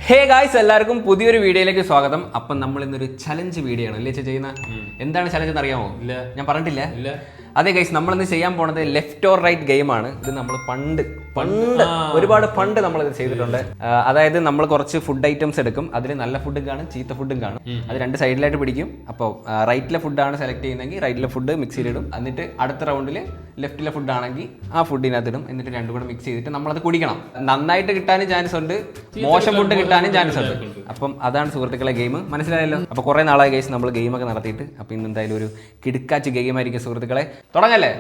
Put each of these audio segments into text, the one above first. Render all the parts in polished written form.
Hey guys, എല്ലാവർക്കും പുതിയൊരു വീഡിയോയിലേക്ക് സ്വാഗതം. അപ്പം നമ്മൾ ഇന്നൊരു ചലഞ്ച് വീഡിയോ ആണ് അല്ലേ ചെയ്യുന്ന. എന്താണ് ചലഞ്ച് എന്ന് അറിയാമോ? ഇല്ല, ഞാൻ പറഞ്ഞിട്ടില്ല. അതെ ഗൈസ്, നമ്മളിന്ന് ചെയ്യാൻ പോണത് ലെഫ്റ്റ് ഓർ റൈറ്റ് ഗെയിമാണ്. ഇത് നമ്മൾ ഒരുപാട് പണ്ട് നമ്മളിത് ചെയ്തിട്ടുണ്ട്. അതായത് നമ്മൾ കുറച്ച് ഫുഡ് ഐറ്റംസ് എടുക്കും. അതിൽ നല്ല ഫുഡും കാണും, ചീത്ത ഫുഡും കാണും. അത് രണ്ട് സൈഡിലായിട്ട് പിടിക്കും. അപ്പോൾ റൈറ്റിലെ ഫുഡാണ് സെലക്ട് ചെയ്യുന്നതെങ്കിൽ റൈറ്റിലെ ഫുഡ് മിക്സിയിലിടും. എന്നിട്ട് അടുത്ത റൗണ്ടിൽ ലെഫ്റ്റിലെ ഫുഡ് ആണെങ്കിൽ ആ ഫുഡിനകത്തിടും. എന്നിട്ട് രണ്ടും കൂടെ മിക്സ് ചെയ്തിട്ട് നമ്മളത് കുടിക്കണം. നന്നായിട്ട് കിട്ടാനും ചാൻസ് ഉണ്ട്, മോശം ഫുഡ് കിട്ടാനും ചാൻസ് ഉണ്ട്. അപ്പം അതാണ് സുഹൃത്തുക്കളെ ഗെയിം. മനസ്സിലായല്ലോ? അപ്പോൾ കുറേ നാളായി ഗൈസ് നമ്മൾ ഗെയിമൊക്കെ നടത്തിയിട്ട്. അപ്പം ഇന്ന് എന്തായാലും ഒരു കിടുക്കാച്ച് ഗെയിമായിരിക്കും സുഹൃത്തുക്കളെ. തുടങ്ങല്ലേ?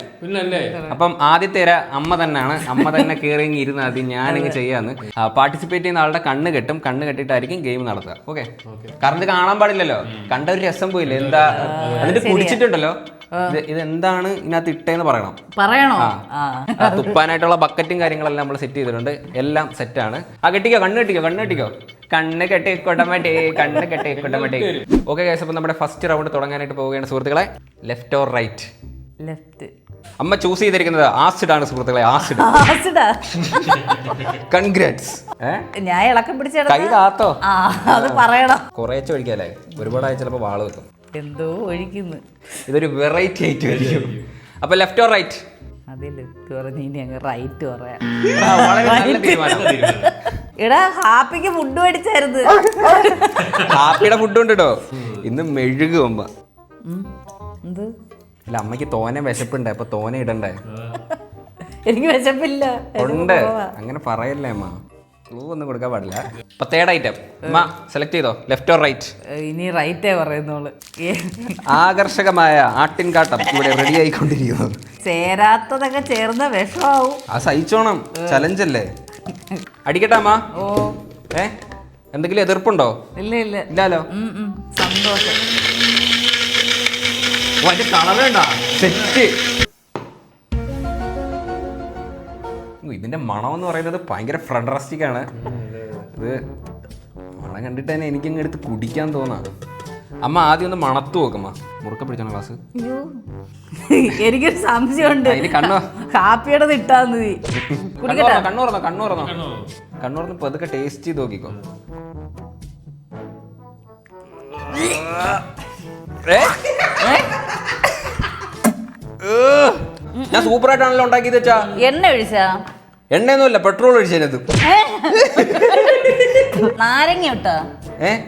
അപ്പം ആദ്യത്തെ അമ്മ തന്നെയാണ്. അമ്മ തന്നെ കയറി ഇരുന്ന് അത് ഞാനിങ്ങ് ചെയ്യാന്ന്. പാർട്ടിസിപ്പേറ്റ് ചെയ്യുന്ന ആളുടെ കണ്ണ് കെട്ടും. കണ്ണ് കെട്ടിയിട്ടായിരിക്കും ഗെയിം നടത്തുക. ഓക്കെ? കാരണം ഇത് കാണാൻ പാടില്ലല്ലോ, കണ്ട ഒരു രസം പോയില്ലേ. എന്താ എന്നിട്ട് കുടിച്ചിട്ടുണ്ടല്ലോ, ഇത് എന്താണ് ഇതിനകത്ത് ഇട്ടേന്ന് പറയണോ? തുപ്പാനായിട്ടുള്ള ബക്കറ്റും കാര്യങ്ങളെല്ലാം നമ്മൾ സെറ്റ് ചെയ്തിട്ടുണ്ട്. എല്ലാം സെറ്റാണ്. കെട്ടിക്കോ, കണ്ണ് കെട്ടിക്കോ. കണ്ണ് കെട്ടി. ഓക്കെ ഗൈസ്, അപ്പൊ നമ്മുടെ ഫസ്റ്റ് റൗണ്ട് തുടങ്ങാനായിട്ട് പോവുകയാണ് സുഹൃത്തുക്കളെ. Left or right? ലെഫ്റ്റ്. അമ്മ ചൂസ് ചെയ്തിരിക്കുന്നത് ആസിഡ് ആണ് സുഹൃത്തുക്കളെ. ആസിഡ്. കൺഗ്രാറ്റ്സ്. ഞാൻ ഇളക്കം പിടിച്ച കൈ താത്തോ, അത് പറയണം. കുറേശ്ശെ ഒഴിക്കാല്ലേ, ഒരുപാടായി ചിലപ്പോ വാള് വെക്കും. എന്തോ ഒഴിക്കുന്നു. ഇതൊരു വെറൈറ്റി ആയിട്ട് ആയിരിക്കും. അപ്പൊ ലെഫ്റ്റ് ഓർ റൈറ്റ്? അതെ, ലെഫ്റ്റ് പറഞ്ഞ ഇനി അങ്ങ് റൈറ്റ് പറയാം. എടാ, ഹാപ്പിക്ക് ഫുഡ് മേടിച്ചായിരുന്നു. ഹാപ്പിയുടെ ഫുഡ് ഉണ്ട് കേട്ടോ. ഇന്ന് മെഴുകും അമ്മ. എന്ത്? അല്ല, അമ്മയ്ക്ക് തോനെ വിശപ്പുണ്ട്, അപ്പൊ തോനെ ഇടണ്ടേ? എനിക്ക് വിശപ്പില്ല. ഉണ്ട്, അങ്ങനെ പറയല്ലേ അമ്മ. ഒന്നും കൊടുക്കാൻ പാടില്ല. അപ്പൊ തേർഡ് ഐറ്റം അമ്മ സെലക്ട് ചെയ്തോ. Left or right? ഇനി റൈറ്റേ പറയുന്നോള്. ആകർഷകമായ ആട്ടിൻകാട്ടം ഇവിടെ റെഡി ആയിക്കൊണ്ടിരിക്കുന്നു. ചേരാത്തതൊക്കെ ചേർന്ന വിഷമാവും. ആ സഹിച്ചോണം, ചലഞ്ച് അല്ലേ. അടിക്കട്ടെ അമ്മ? ഓ, എന്തെങ്കിലും എതിർപ്പുണ്ടോ? ഇല്ലല്ലോ. സന്തോഷം. കളറേണ്ട സെറ്റ്. ഇതിന്റെ മണം എന്ന് പറയുന്നത് ഭയങ്കര ഫ്രഡറസ്റ്റിക് ആണ്. ഇത് മണം കണ്ടിട്ട് തന്നെ എനിക്കങ്ങ് എടുത്ത് കുടിക്കാൻ തോന്നാ. അമ്മ ആദ്യം ഒന്ന് മണത്തു നോക്കമ്മ. മുറുക്ക പിടിച്ചോ ഗ്ലാസ്. എനിക്കൊരു സംശയമുണ്ട്. കാപ്പിയുടെ ഇട്ടാ മതി. കണ്ണൂർന്ന് പതുക്കെ ടേസ്റ്റ് ചെയ്ത് നോക്കിക്കോ. ഞാൻ സൂപ്പർ ആയിട്ടാണല്ലോ ഉണ്ടാക്കിയത് വെച്ചാ. എണ്ണ ഒഴിച്ചാ? എണ്ണയൊന്നുമില്ല, പെട്രോൾ ഒഴിച്ചത്. നാരങ്ങ ഇട്ടാ?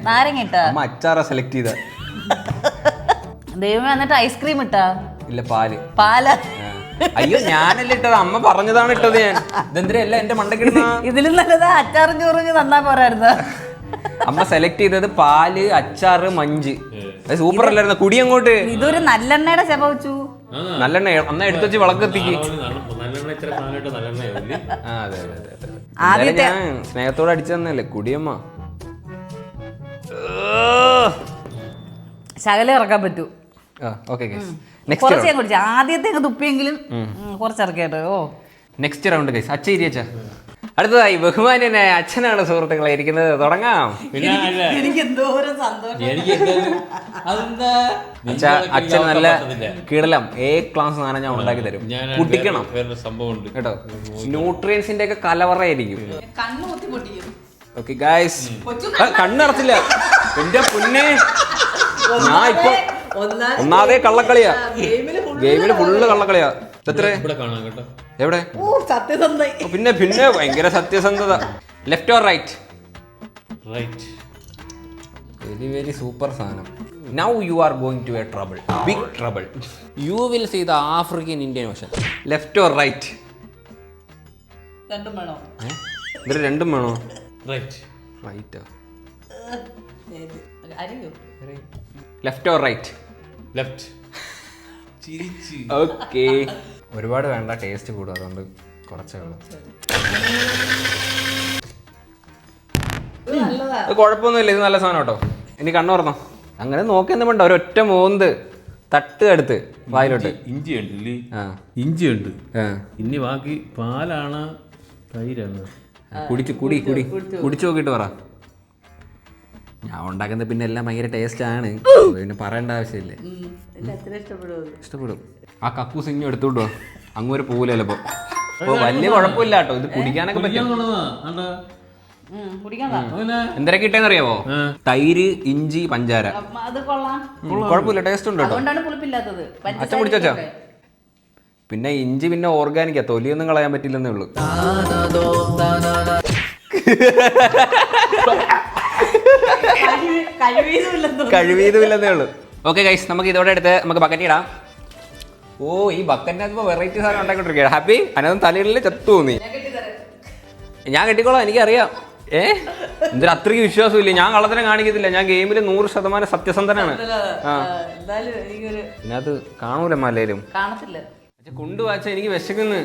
നാരങ്ങ ഇട്ടാ? അമ്മ അച്ചാറാ സെലക്ട് ചെയ്ത. ദൈവമേ, എന്നിട്ട് ഐസ്ക്രീം ഇട്ടാ? ഇല്ല, പാല്. അയ്യോ, ഞാനല്ല ഇട്ടത്, അമ്മ പറഞ്ഞതാണ് ഇട്ടത്. ഞാൻ ഇതെന്തിനല്ല എന്റെ മണ്ടക്കിടുന്ന. ഇതിലും നല്ലതാ അച്ചാറും ചോറിഞ്ഞ് നന്നാ പോരായിരുന്നു. അമ്മ സെലക്ട് ചെയ്തത് പാല്, അച്ചാറ്, മഞ്ച്. സൂപ്പർ അല്ലായിരുന്നു. കുടി അങ്ങോട്ട്. ഇതൊരു നല്ലെണ്ണയുടെ ചെലവച്ചു. നല്ലെണ്ണ എന്നാ എടുത്തു വെച്ച് വിളക്കെത്തിക്ക്. ഞാൻ സ്നേഹത്തോടെ അടിച്ചു തന്നല്ലേ കുടിയമ്മ. ശകലം ഇറക്കാൻ പറ്റൂ. ആദ്യത്തെ തുപ്പിയെങ്കിലും കുറച്ചിറക്കിയാട്ടോ. Next round guys. അച്ഛ ഇരിയച്ച. അടുത്തതായി ബഹുമാന്യനായ അച്ഛനാണ് സുഹൃത്തുക്കളെ ഇരിക്കുന്നത്. തുടങ്ങാം. അച്ഛൻ നല്ല കിടലം ക്ലാസ് സാധനം ഞാൻ ഉണ്ടാക്കി തരും. കുട്ടിക്കണം കേട്ടോ. ന്യൂട്രിയൻസിന്റെ ഒക്കെ കലവറയായിരിക്കും. ഓക്കെ ഗൈസ്, കണ്ണടച്ചില്ല എന്റെ പൊന്നെ. ഞാൻ ഇപ്പൊ ഒന്നാമതേ കള്ളക്കളിയാ. ഗെയിമില് ഫുള്ള് കള്ളക്കളിയാ. എവിടെ? പിന്നെ ഭയങ്കര സത്യസന്ധത. Left or right? Very very super സാധനം. Now you are going to a trouble, big trouble. You will see the African Indian Ocean. Left or right? രണ്ടും വേണോ? ഇതിൽ രണ്ടും വേണോ? Right. Left or right? Left. Okay. ഒരുപാട് വേണ്ട, taste കൂടും, അതുകൊണ്ട് കുറച്ചേ ഉള്ളൂ. കുഴപ്പമൊന്നുമില്ല, ഇത് നല്ല സാധനം കേട്ടോ. ഇനി കണ്ണു തുറന്നോ. അങ്ങനെ നോക്കിയൊന്നും വേണ്ട, ഒരൊറ്റ മോന്ത് തട്ട് എടുത്ത് വായിലോട്ട്. ഇഞ്ചി ഉണ്ട്, ഇഞ്ചി ഉണ്ട്. ഇനി ബാക്കി പാലാണ്, തൈരാണ്. കുടിച്ചു നോക്കിയിട്ട് പറ. ഞാൻ ഉണ്ടാക്കുന്നത് പിന്നെ എല്ലാം ഭയങ്കര ടേസ്റ്റ് ആണ്, പിന്നെ പറയേണ്ട ആവശ്യമില്ലേ. ഇഷ്ടപ്പെടും. ആ കക്കൂസ് ഇങ്ങ് എടുത്തോട്ടോ, അങ്ങൊരു പോവില്ല ചിലപ്പോ. വലിയ കുഴപ്പമില്ല കേട്ടോ, ഇത് കുടിക്കാനൊക്കെ പറ്റും. കുടിക്കാൻ എന്തൊക്കെ ഇട്ടേന്ന് അറിയാമോ? തൈര്, ഇഞ്ചി, പഞ്ചാര. അത് കൊള്ളാം. കുഴപ്പമില്ല, ടേസ്റ്റ് ഉണ്ട് കേട്ടോ. അതുകൊണ്ടാണ് പുളിപ്പില്ലാത്തത്. അച്ഛൻ കുടിച്ചാ. പിന്നെ ഇഞ്ചി പിന്നെ ഓർഗാനിക്കാ, തൊലിയൊന്നും കളയാൻ പറ്റില്ലെന്നേ ഉള്ളൂ. കഴിവീതുമില്ലെന്നേ ഉള്ളൂ. ഓക്കെ ഗൈസ്, നമുക്ക് ഇതോടെ എടുത്ത് നമുക്ക് ബക്കറ്റ് ഇടാം. ഓ, ഈ ബക്കറ്റിനകത്ത് വെറൈറ്റി സാധനം ഉണ്ടാക്കിക്കൊണ്ടിരിക്കുകയാണ്. ഹാപ്പി അതിനകത്ത് തലയിടല് ചത്തു തോന്നി. ഞാൻ കെട്ടിക്കോളാം, എനിക്കറിയാം. എന്തിനും അത്രയ്ക്ക് വിശ്വാസമില്ല. ഞാൻ കള്ളത്തിനെ കാണിക്കത്തില്ല. ഞാൻ ഗെയിമിൽ 100% സത്യസന്ധനാണ്. ഇതിനകത്ത് കാണൂല മലയിലും കാണത്തില്ല. കൊണ്ടുവാച്ച എനിക്ക് വിശക്കുന്നു.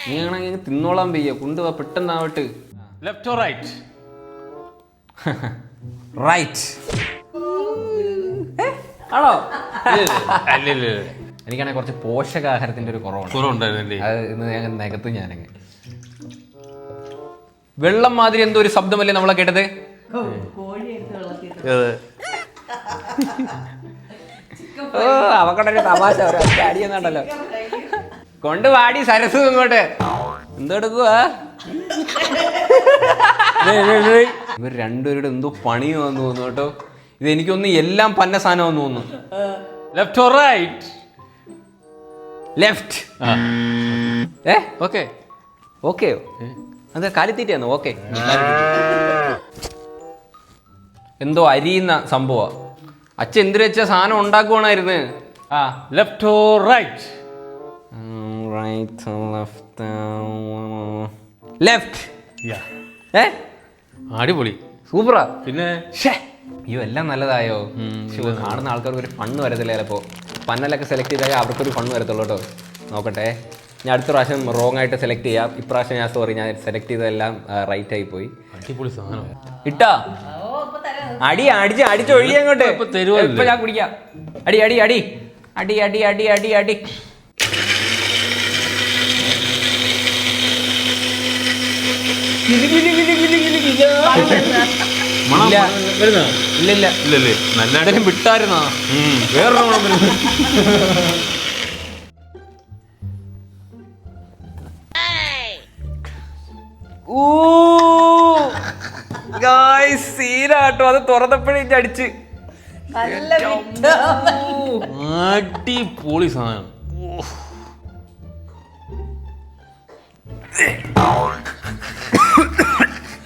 നീ ആണെങ്കിൽ തിന്നോളാൻ വയ്യ. കൊണ്ടുപോവാ പെട്ടെന്നാവട്ട്. Left or right? റൈറ്റ് ആണോ? അല്ലല്ലേ, എനിക്കാണെങ്കിൽ കുറച്ച് പോഷകാഹാരത്തിന്റെ ഒരു കുറവുണ്ടായിരുന്നല്ലേ? അത് ഇന്ന് ഞാൻ നികത്ത്. ഞാനങ്ങ് വെള്ളം മാതിരി എന്തോ ഒരു ശബ്ദമല്ലേ നമ്മളെ കേട്ടത്? ഓ, അവക്കടൊരു തമാശ അടിയെന്നുണ്ടല്ലോ. കൊണ്ടുപാടി സരസ് ഇങ്ങോട്ട്. എന്തെടുക്കുക ഇവർ രണ്ടുപേരുടെ എന്തോ പണിയാന്ന് തോന്നുന്നു കേട്ടോ. ഇത് എനിക്കൊന്ന് എല്ലാം പന്ന സാധനമാന്ന് തോന്നുന്നു. Left or right? Left. Okay ഓക്കെയോ? അത് കാലിത്തീറ്റയാന്നോ? ഓക്കെ. എന്തോ അരിയുന്ന സംഭവം. അച്ഛൻ എന്തിനു വെച്ച സാധനം ഉണ്ടാക്കുവാണായിരുന്നു. ആ, left or right? Right, left. അടിപൊളി, സൂപ്പറാ. പിന്നെ അയ്യോ, എല്ലാം നല്ലതായോ? കാണുന്ന ആൾക്കാർക്ക് ഒരു ഫണ്ണ് വരത്തില്ല ചിലപ്പോൾ. പന്നലൊക്കെ സെലക്ട് ചെയ്താൽ അവർക്കൊരു ഫണ്ണ് വരത്തുള്ളൂ കേട്ടോ. നോക്കട്ടെ, ഞാൻ അടുത്ത പ്രാവശ്യം റോങ് ആയിട്ട് സെലക്ട് ചെയ്യാം. ഇപ്രാവശ്യം ഞാൻ ഞാൻ സെലക്ട് ചെയ്തതെല്ലാം റൈറ്റ് ആയി പോയി. അടിപൊളി സാധനം ഇട്ടാ. അടിച്ചൊഴിയ അങ്ങോട്ട്. ഇപ്പൊ ഞാൻ കുടിക്കാം. അടി അടി അടി അടി അടി അടി അടി അടി. ഇല്ല നല്ല വിട്ടായിരുന്നോ? വേറൊരു സീനാട്ടോ. അത് തുറന്നപ്പോഴേ അടിച്ച്. അടിപൊളി സാധനം.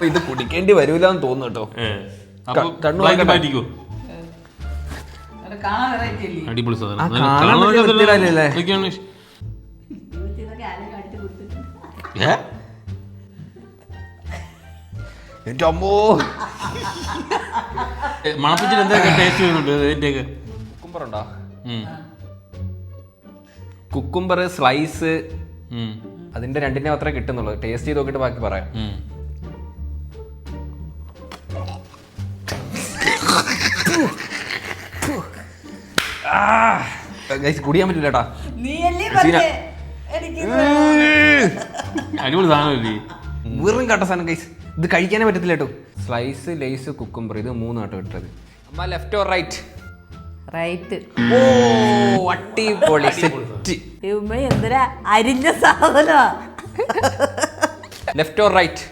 ഇത് കുടിക്കേണ്ടി വരൂലെന്ന് തോന്നുന്നു കേട്ടോ. അടിപൊളി സാധനം. മണപ്പിച്ചിട്ട് എന്തൊക്കെ ടേസ്റ്റ് വരുന്നുണ്ട് ഇതിന്റെയൊക്കെ? കുക്കുംബർ ഉണ്ടോ? കുക്കുംബർ സ്ലൈസ് അതിന്റെ രണ്ടിനെ മാത്രമേ കിട്ടുന്നുള്ളൂ. ടേസ്റ്റ് ചെയ്ത് നോക്കിയിട്ട് ബാക്കി പറയാം. കുടിയാൻ പറ്റില്ല. അടിപൊളി സാധനമല്ലേ? വെറും കട്ട സാധനം ഗൈസ്. ഇത് കഴിക്കാനേ പറ്റത്തില്ല കേട്ടോ. സ്ലൈസ്, ലേസ്, കുക്കുംബർ, ഇത് 3 കേട്ടോ ഇട്ടത്. അമ്മ ലെഫ്റ്റ് ഓർ റൈറ്റ്? റൈറ്റ്. ഓ, അടിപൊളി സെറ്റ്. എന്തിനാ അരിഞ്ഞ സാധനമാ. Left or right?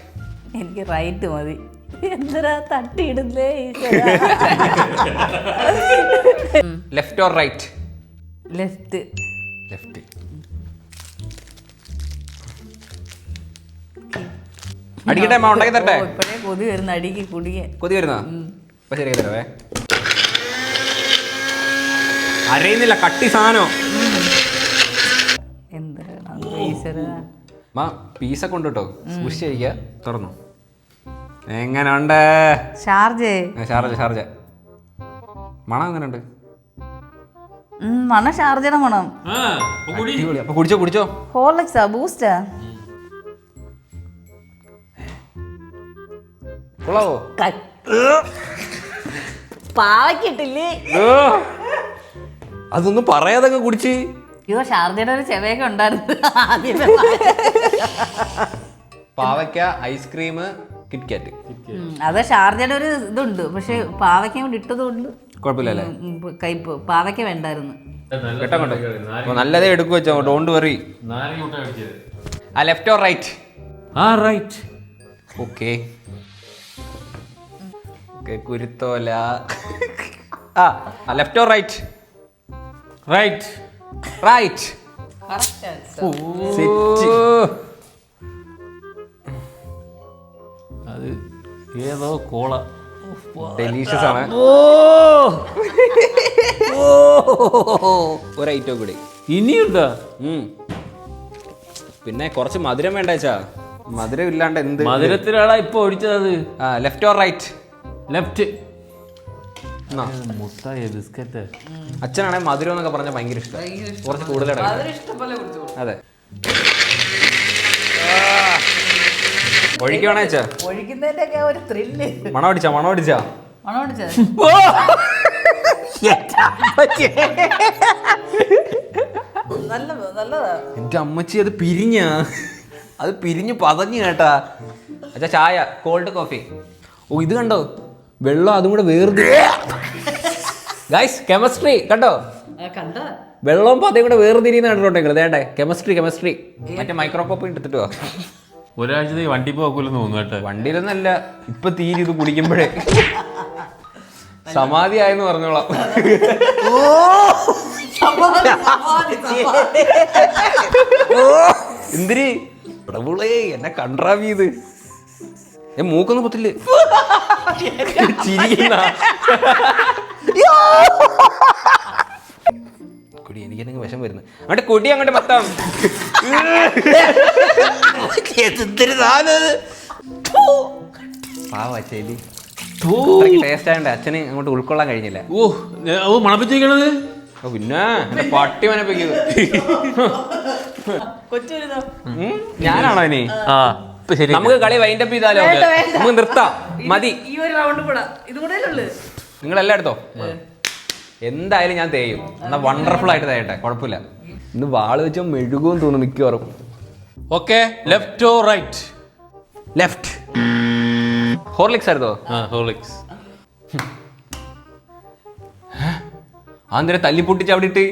എനിക്ക് റൈറ്റ് മതി. എന്തിനാ തട്ടിയിടുന്നേ? Left or right? Left. Left. അടിക്കട്ടെ, ഉണ്ടാക്കി തരട്ടെ? ഇപ്പഴേ കൊതി വരുന്ന അടിക്ക് കുടിക്കാൻ. കൊതി വരുന്ന ഇപ്പൊ ശരിയായി തരവേ. അറിയുന്നില്ല, കട്ടി സാധനോ. മാ പീസൊക്കെ ഉണ്ട് കേട്ടോ. സൂക്ഷിച്ചിരിക്കുക. തുറന്നു. എങ്ങനെയുണ്ട്? ഷാർജ മണം എങ്ങനെയുണ്ട്? മണം ഷാർജയുടെ മണം. അപ്പൊ കുടിച്ചോ. ഹോർലിക്സാ ബൂസ്റ്റാ? കൊള്ളാവോ? പാവക്കിട്ടില്ലേ? അതൊന്നും പറയാതെ കുടിച്ച്. അയ്യോ, ഷാർജയുടെ ഒരു ചെവയൊക്കെ ഉണ്ടായിരുന്നു ആദ്യമേ. പാവയ്ക്ക, ഐസ്ക്രീം, കിറ്റ്കാറ്റ്. അത് ഷാർജയുടെ ഒരു ഇതുണ്ട്. പക്ഷെ പാവയ്ക്ക കൊണ്ട് ഇട്ടതുകൊണ്ട് കുഴപ്പമില്ലല്ലേ? കയ്പ്. പാവയ്ക്ക വേണ്ടായിരുന്നു കേട്ടോ. നല്ലതേ എടുക്കു വെച്ചോ. Don't worry. Left or right? Right. Okay. കുരുത്തോല. ആ left or right? Right. Right. അത് ഏതോ കോള. ഡെലീഷ്യസ് ആണ്. ഒരു ഐറ്റം കൂടി ഇനിയുണ്ടാ? പിന്നെ കുറച്ച് മധുരം വേണ്ട വെച്ചാ. മധുരം ഇല്ലാണ്ട് എന്ത് മധുരത്തിലാടാ ഇപ്പൊ ഒഴിച്ചത്. ആ ലെഫ്റ്റ് ഓർ റൈറ്റ്? ലെഫ്റ്റ്. മുട്ടായ ബിസ്ക്കറ്റ്. അച്ഛനാണെങ്കിൽ മധുരം എന്നൊക്കെ പറഞ്ഞാൽ ഭയങ്കര ഇഷ്ടം. കുറച്ച് കൂടുതൽ അതെ. ഒഴിക്കുവാണേ വെച്ചാ. ഒഴിക്കുന്നതിന്റെ ഒക്കെ ഒരു ത്രില്ല്. മണം അടിച്ചാ? മണം അടിച്ചാ? മണം അടിച്ചത് നല്ലതാ. എന്റെ അമ്മച്ചി അത് അത് പിരിഞ്ഞ് പതഞ്ഞു കേട്ടാ. അച്ഛാ ചായ കോൾഡ് കോഫി. ഓ ഇത് കണ്ടോ വെള്ളം അതും കൂടെ ഗൈസ് കെമിസ്ട്രി കണ്ടോ? വെള്ളവും പതയും കൂടെ വേർതിരിയുന്ന കണ്ടോട്ടെ. ദേണ്ടേ കെമിസ്ട്രി മറ്റേ മൈക്രോകോപ്പ് എടുത്തിട്ട് വാ. ഒരാഴ്ച വണ്ടി പോകൂലെന്ന് തോന്നുന്നു കേട്ടോ. വണ്ടിയിലൊന്നല്ല ഇപ്പൊ തീരെ ഇത് കുടിക്കുമ്പോഴേ സമാധി ആയെന്ന് പറഞ്ഞോളാം. എന്തിരി പ്രഭുളേ എന്നെ കൺട്രാവ് ചെയ്ത് മൂക്കൊന്നും പറ്റില്ലേ ചിരിക്കുന്ന കുടി. എനിക്കെന്തെങ്കിലും വിഷം വരുന്നു. അങ്ങോട്ട് കുടി അങ്ങോട്ട് മൊത്തം. പാവച്ചേലി ടേസ്റ്റ് ആയണ്ടേ അച്ഛന് അങ്ങോട്ട് ഉൾക്കൊള്ളാൻ കഴിഞ്ഞില്ല. ഓ മണപ്പിച്ചേക്കണത്. പിന്നെ എന്റെ പട്ടി മനപ്പിക്കുന്നത് ഞാനാണോ ഇനി? നമുക്ക് കളി വൈൻഡപ്പ് ചെയ്താലോ? നമുക്ക് നിർത്താം. മതി. നിങ്ങളെല്ലാം എടുത്തോ. എന്തായാലും ഞാൻ തേയും. എന്നാ വണ്ടർഫുൾ ആയിട്ട് തേയട്ടെ, കുഴപ്പമില്ല. ഇന്ന് വാള് വെച്ചോ മെഴുകുമെന്ന് തോന്നുന്നു മിക്കവാറും. Okay left or right? Left. Horlicks ആയിരുന്നോ? ഹോർലിക്സ്. അന്നേരം തല്ലി പൊട്ടിച്ച് അവിടെ ഇട്ട്.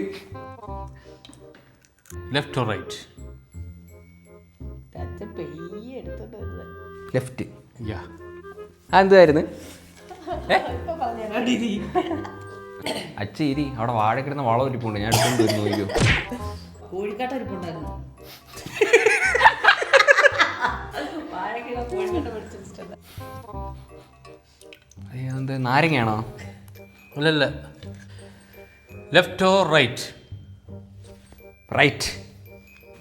Left or right? ലെഫ്റ്റ്. അതെന്തായിരുന്നു? അച്ഛ ഇരി അവിടെ വാഴ കിടന്ന വളം ഒരുപ്പുണ്ട്. ഞാൻ എടുത്തോണ്ട് വരുന്നു. നോക്കിയോ എന്ത് നാരങ്ങയാണോ? അല്ലല്ല. Left or right? റൈറ്റ്.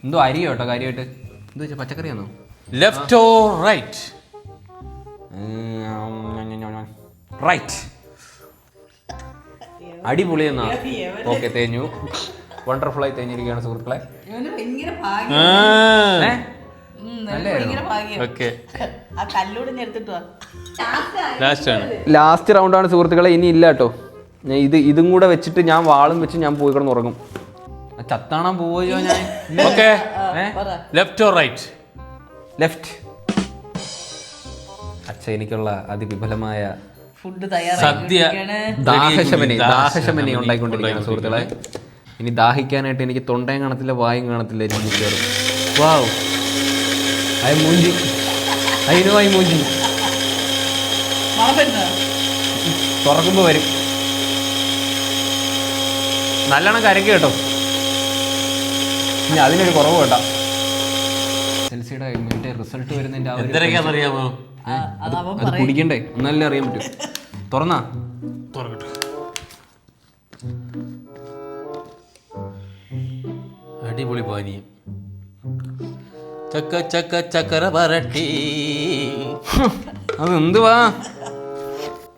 എന്തോ അരിയോ കേട്ടോ കാര്യമായിട്ട്. എന്താ വെച്ചാൽ പച്ചക്കറിയാണോ? Left or right? റൈറ്റ്. അടിപൊളിയെന്നാ. ഓക്കെ തേഞ്ഞു. വണ്ടർഫുള്ളായി തേഞ്ഞിരിക്കുകയാണ് സുഹൃത്തുക്കളെ. ലാസ്റ്റ് റൗണ്ടാണ് സുഹൃത്തുക്കളെ. ഇനി ഇല്ല കേട്ടോ. ഇതും കൂടെ വെച്ചിട്ട് ഞാൻ വാളും വെച്ച് ഞാൻ പോയി കിടന്ന് ഉറങ്ങും. ചത്താണാൻ പോവോ ഞാൻ? Okay left or right? Left. അച്ഛ എനിക്കുള്ള അതിവിപുലമായ സദ്യ ദാഹശമനി ഉണ്ടായിക്കൊണ്ടിരിക്കുകയാണ് സുഹൃത്തുക്കളെ. ഇനി ദാഹിക്കാനായിട്ട് എനിക്ക് തൊണ്ടയും കാണത്തില്ല വായും കാണത്തില്ല. രുചി കയറും. വാവ് അയ മൂഞ്ചി അതിനുമായി മൂഞ്ചി തുറക്കുമ്പോ വരും. നല്ലോണം കരക്ക് കേട്ടോ. ഇനി അതിനൊരു കുറവ് കേട്ടോ. സെൽസിയുടെ മറ്റേ റിസൾട്ട് വരുന്നതിന്റെ അറിയാമോ? അത് കുടിക്കണ്ടേ? ഒന്നല്ലേ അറിയാൻ പറ്റും. തുറന്നാ തുറക്കട്ടെ. അടിപൊളി പാനീയം. ചക്ക ചക്ക ചക്കര വരട്ടി. അത് എന്തുവാ?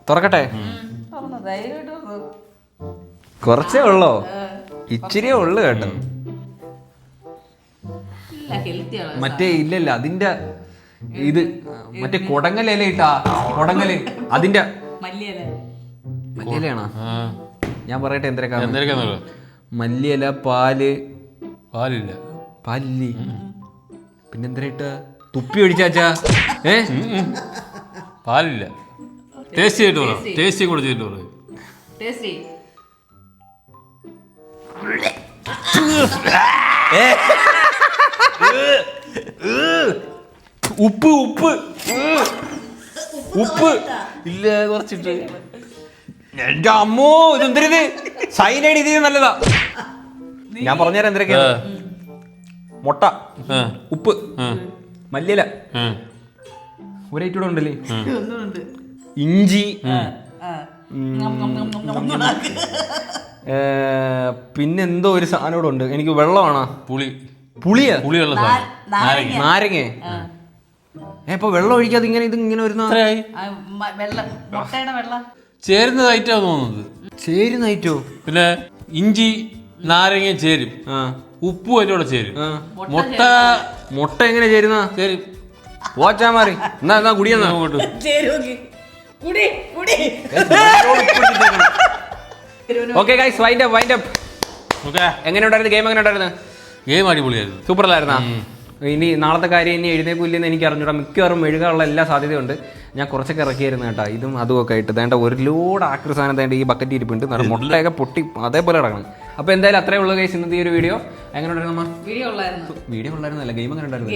തുറക്കട്ടെ. കുറച്ചേ ഉള്ളോ? ഇച്ചിരിയേ ഉള്ളു കേട്ടോ. മറ്റേ ഇല്ലല്ല അതിന്റെ ഇത് മറ്റേ കൊടങ്ങലയില ഇട്ടാ. കൊടങ്ങല് അതിന്റെ മല്ലിയിലയാണോ? ഞാൻ പറയട്ടെ എന്തൊക്കെ. മല്ലിയില, പാലില്ല. പാലില്ലേ? പിന്നെന്തര ഇട്ട? തുപ്പി ഒഴിച്ചാച്ചാ? പാലില്ല. ടേസ്റ്റ് ചെയ്തിട്ട് പറ. ടേസ്റ്റ് കൂടെ ചെയ്തിട്ട് പറ. ഉപ്പ് ഉപ്പ് ഇല്ല കുറച്ചിട്ട്. എന്റെ അമ്മോ ഇതെന്തരിത് സൈനൈഡ് ഇത് നല്ലതാ. ഞാൻ പറഞ്ഞുതരാം എന്തൊക്കെയാ. മുട്ട, ഉപ്പ്, മല്ലിയില, ഒരൈറ്റൂടെ ഉണ്ടല്ലേ, ഇഞ്ചി, പിന്നെന്തോ ഒരു സാധനം കൂടെ ഉണ്ട്. എനിക്ക് വെള്ളമാണോ? പുളിയാ? പുളിയുള്ള നാരങ്ങ. ഇപ്പൊ വെള്ളം ഒഴിക്കാതെ ഇങ്ങനെ ഇത് ഇങ്ങനെ വരുന്ന ചേരുന്ന ഐറ്റാ തോന്നുന്നത്. ചേരുന്ന ഐറ്റോ? പിന്നെ ഇഞ്ചി നാരങ്ങ ചേരും, ഉപ്പും അതിൻ്റെ കൂടെ ചേരും. മുട്ട എങ്ങനെ ചേരുന്ന? ചേരും. പോച്ചാ മാറി എന്നാ കുടിയെന്നാ അങ്ങോട്ട്. Okay guys, wind up. എങ്ങനെ ഉണ്ടായിരുന്നു ഗെയിം? എങ്ങനെ ഉണ്ടായിരുന്നു ഗെയിം? അടിപൊളിയായിരുന്നു, സൂപ്പർ അല്ലായിരുന്നാ? ഇനി നാളത്തെ കാര്യം ഇനി എഴുന്നേക്കില്ലെന്ന് എനിക്ക് അറിഞ്ഞൂടാ. മിക്കവാറും മെഴുകാനുള്ള എല്ലാ സാധ്യതയുണ്ട്. ഞാൻ കുറച്ചൊക്കെ ഇറക്കിയായിരുന്നു കേട്ടോ. ഇതും അതുമൊക്കെ ആയിട്ട് വേണ്ട ഒരു ലോഡ് ആക്രി സാധനം തേണ്ട ഈ ബക്കറ്റ് ഇരിപ്പുണ്ട്. മുട്ടയൊക്കെ പൊട്ടി അതേപോലെ കിടക്കണം. അപ്പോൾ എന്തായാലും അത്രേ ഉള്ളൂ ഗൈസ് ഇന്നത്തെ ഈ ഒരു വീഡിയോ. എങ്ങനെ ഉണ്ടായിരുന്നു? വീഡിയോ ഉള്ളായിരുന്നല്ല, ഗെയിം എങ്ങനെ ഉണ്ടായിരുന്നു?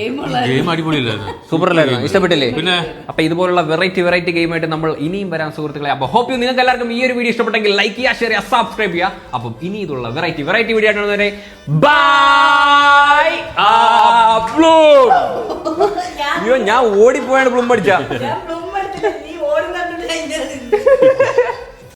ഗെയിം അടിപൊളിയല്ലായിരുന്നു, സൂപ്പർ അല്ലായിരുന്നു? ഇഷ്ടപ്പെട്ടില്ലേ? പിന്നെ അപ്പൊ ഇതുപോലുള്ള വെറൈറ്റി ഗെയിമായിട്ട് നമ്മൾ ഇനിയും വരാൻ സുഹൃത്തുക്കളെ. അപ്പോൾ ഹോപ്പ് നിങ്ങൾക്ക് എല്ലാവർക്കും ഈ ഒരു വീഡിയോ ഇഷ്ടപ്പെട്ടെങ്കിൽ ലൈക്ക് ചെയ്യുക, ഷെയർ ചെയ്യുക, സബ്സ്ക്രൈബ് ചെയ്യുക. അപ്പം ഇനി ഇതുള്ള വെറൈറ്റി വീഡിയോ ആയിട്ട് ബൈ. അയ്യോ ഞാൻ ഓടിപ്പോയാണ് പ്ലം പഠിച്ച.